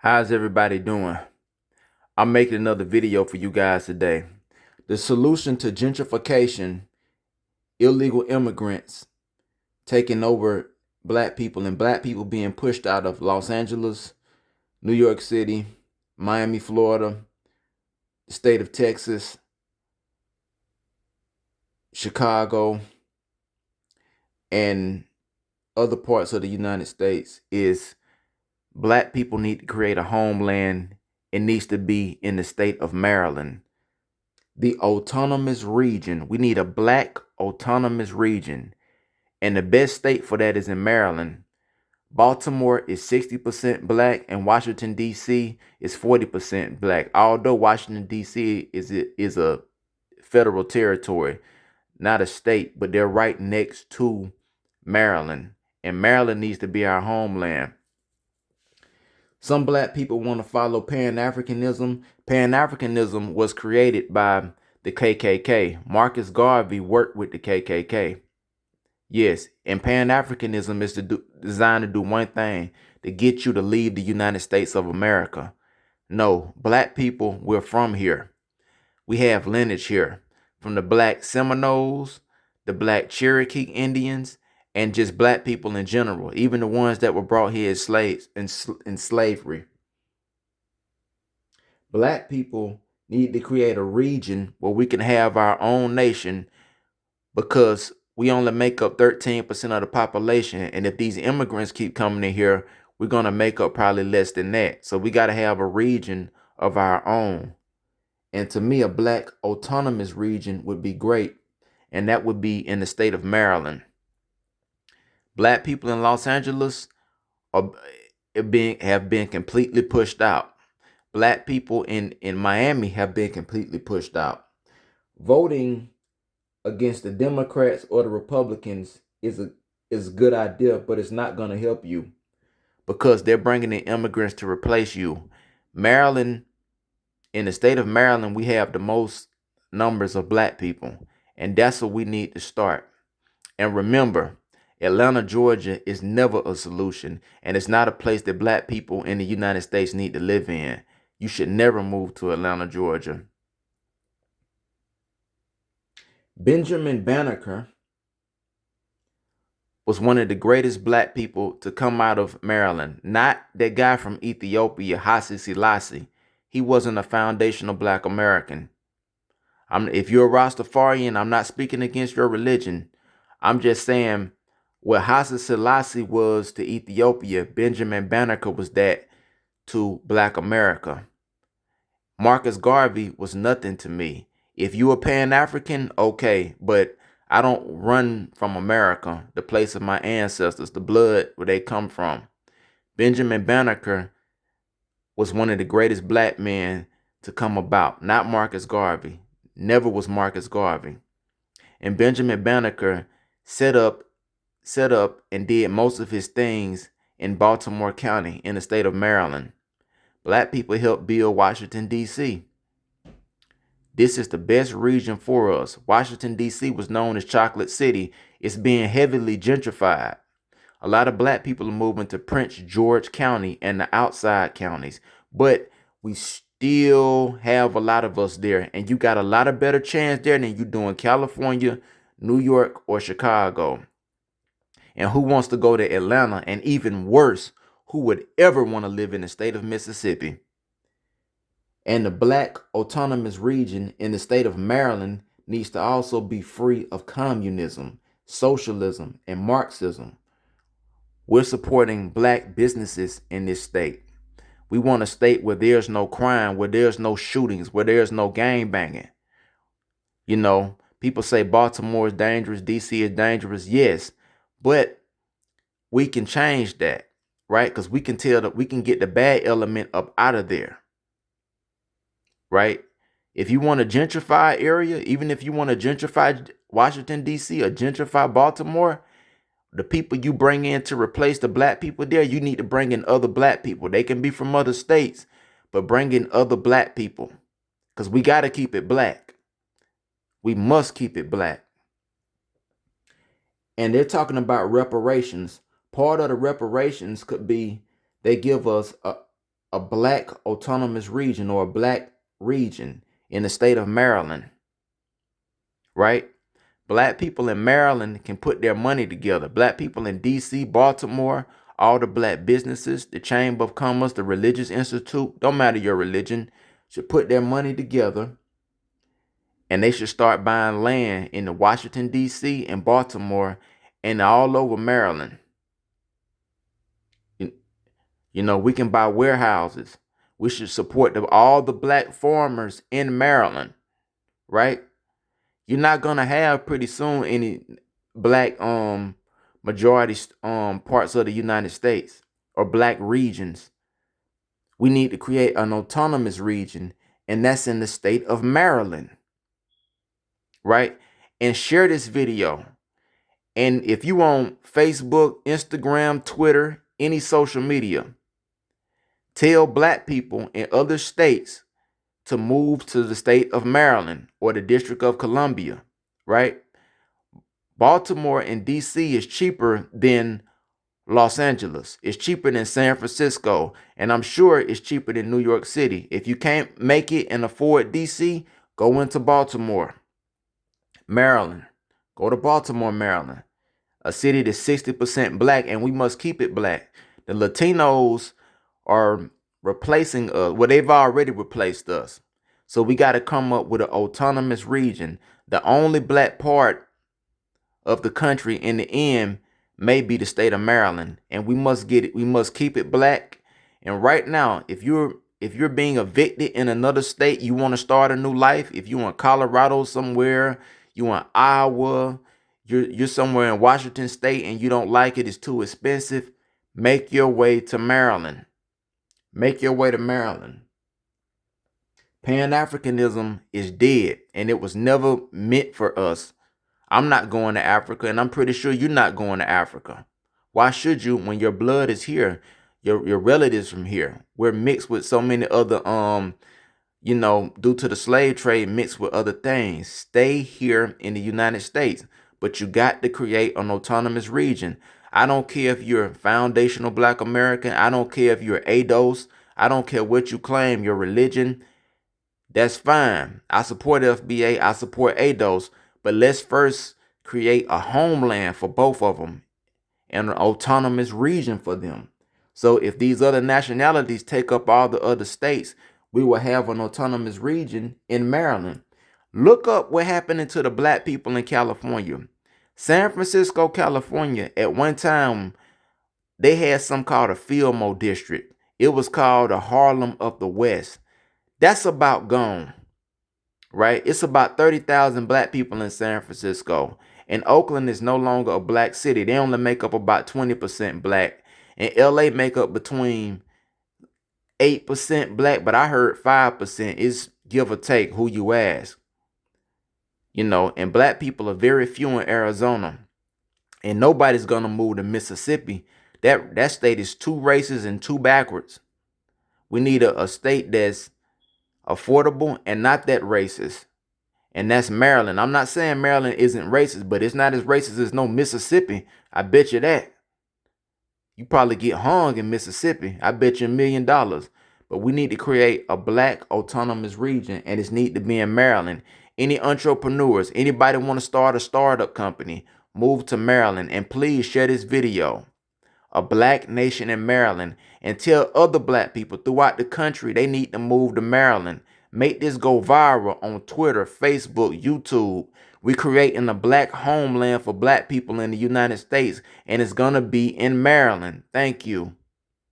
How's everybody doing? I'm making another video for you guys today. The solution to gentrification, illegal immigrants taking over black people and black people being pushed out of Los Angeles, New York City, Miami, Florida, the state of Texas, Chicago, and other parts of the United States is black people need to create a homeland. It needs to be in the state of Maryland. The autonomous region. We need a black autonomous region. And the best state for that is in Maryland. Baltimore is 60% black and Washington, D.C. is 40% black. Although Washington, D.C. is a federal territory, not a state, but they're right next to Maryland. And Maryland needs to be our homeland. Some black people want to follow Pan-Africanism. Pan-Africanism was created by the KKK. Marcus Garvey worked with the KKK. Yes, and Pan-Africanism is designed to do one thing, to get you to leave the United States of America. No, black people, we're from here. We have lineage here. From the black Seminoles, the black Cherokee Indians, and just black people in general, even the ones that were brought here as slaves in slavery. Black people need to create a region where we can have our own nation, because we only make up 13% of the population. And if these immigrants keep coming in here, we're going to make up probably less than that. So we got to have a region of our own. And to me, a black autonomous region would be great. And that would be in the state of Maryland. Black people in Los Angeles have been completely pushed out. Black people in Miami have been completely pushed out. Voting against the Democrats or the Republicans is a good idea, but it's not going to help you, because they're bringing in immigrants to replace you. Maryland, in the state of Maryland, we have the most numbers of black people, and that's what we need to start. And remember, Atlanta, Georgia is never a solution, and it's not a place that black people in the United States need to live in. You should never move to Atlanta, Georgia. Benjamin Banneker was one of the greatest black people to come out of Maryland. Not that guy from Ethiopia, Haile Selassie. He wasn't a foundational black American. If you're a Rastafarian, I'm not speaking against your religion. I'm just saying what Haile Selassie was to Ethiopia, Benjamin Banneker was that to black America. Marcus Garvey was nothing to me. If you a Pan-African, okay, but I don't run from America, the place of my ancestors, the blood where they come from. Benjamin Banneker was one of the greatest black men to come about, not Marcus Garvey. Never was Marcus Garvey. And Benjamin Banneker set up and did most of his things in Baltimore County in the state of Maryland. Black people helped build Washington, D.C. This is the best region for us. Washington, D.C. was known as Chocolate City. It's being heavily gentrified. A lot of black people are moving to Prince George County and the outside counties. But we still have a lot of us there. And you got a lot of better chance there than you do in California, New York, or Chicago. And who wants to go to Atlanta? And even worse, who would ever want to live in the state of Mississippi? And the black autonomous region in the state of Maryland needs to also be free of communism, socialism, and Marxism. We're supporting black businesses in this state. We want a state where there's no crime, where there's no shootings, where there's no gang banging. You know, people say Baltimore is dangerous, DC is dangerous. Yes, but we can change that, right? Because we can tell that we can get the bad element up out of there. Right? If you want a gentrified area, even if you want to gentrify Washington, D.C. or gentrify Baltimore, the people you bring in to replace the black people there, you need to bring in other black people. They can be from other states, but bring in other black people, because we got to keep it black. We must keep it black. And they're talking about reparations. Part of the reparations could be they give us a black autonomous region or a black region in the state of Maryland, right? Black people in Maryland can put their money together. Black people in DC, Baltimore, all the black businesses, the Chamber of Commerce, the Religious Institute, don't matter your religion, should put their money together, and they should start buying land in the Washington, D.C. and Baltimore and all over Maryland. You know, we can buy warehouses. We should support all the black farmers in Maryland, right? You're not gonna have pretty soon any black majority parts of the United States or black regions. We need to create an autonomous region, and that's in the state of Maryland, right? And share this video. And if you on Facebook, Instagram, Twitter, any social media, tell black people in other states to move to the state of Maryland or the District of Columbia, right? Baltimore and DC is cheaper than Los Angeles. It's cheaper than San Francisco. And I'm sure it's cheaper than New York City. If you can't make it and afford DC, go into Baltimore, Maryland. Go to Baltimore, Maryland, a city that's 60% black, and we must keep it black. The Latinos are replacing us. Well, they've already replaced us. So we got to come up with an autonomous region. The only black part of the country in the end may be the state of Maryland, and we must get it. We must keep it black. And right now, if you're being evicted in another state, you want to start a new life. If you in Colorado somewhere, you in Iowa, you're somewhere in Washington State and you don't like it, it's too expensive, make your way to Maryland. Make your way to Maryland. Pan-Africanism is dead, and it was never meant for us. I'm not going to Africa, and I'm pretty sure you're not going to Africa. Why should you when your blood is here? Your relatives from here. We're mixed with so many other, due to the slave trade, mixed with other things. Stay here in the United States, but you got to create an autonomous region. I don't care if you're foundational Black American. I don't care if you're ADOS. I don't care what you claim, your religion. That's fine. I support FBA. I support ADOS. But let's first create a homeland for both of them and an autonomous region for them. So if these other nationalities take up all the other states, we will have an autonomous region in Maryland. Look up what happened to the black people in California. San Francisco, California, at one time, they had something called a Fillmore district. It was called the Harlem of the West. That's about gone, right? It's about 30,000 black people in San Francisco. And Oakland is no longer a black city. They only make up about 20% black. And LA make up between 8% black, but I heard 5% is give or take who you ask. And black people are very few in Arizona. And nobody's gonna move to Mississippi. That state is too racist and too backwards. We need a state that's affordable and not that racist. And that's Maryland. I'm not saying Maryland isn't racist, but it's not as racist as no Mississippi. I bet you that. You probably get hung in Mississippi. I bet you $1 million. But we need to create a black autonomous region, and it's need to be in Maryland. Any entrepreneurs, anybody want to start a startup company, move to Maryland, and please share this video. A black nation in Maryland, and tell other black people throughout the country they need to move to Maryland. Make this go viral on Twitter, Facebook, YouTube. We're creating a black homeland for black people in the United States, and it's going to be in Maryland. Thank you.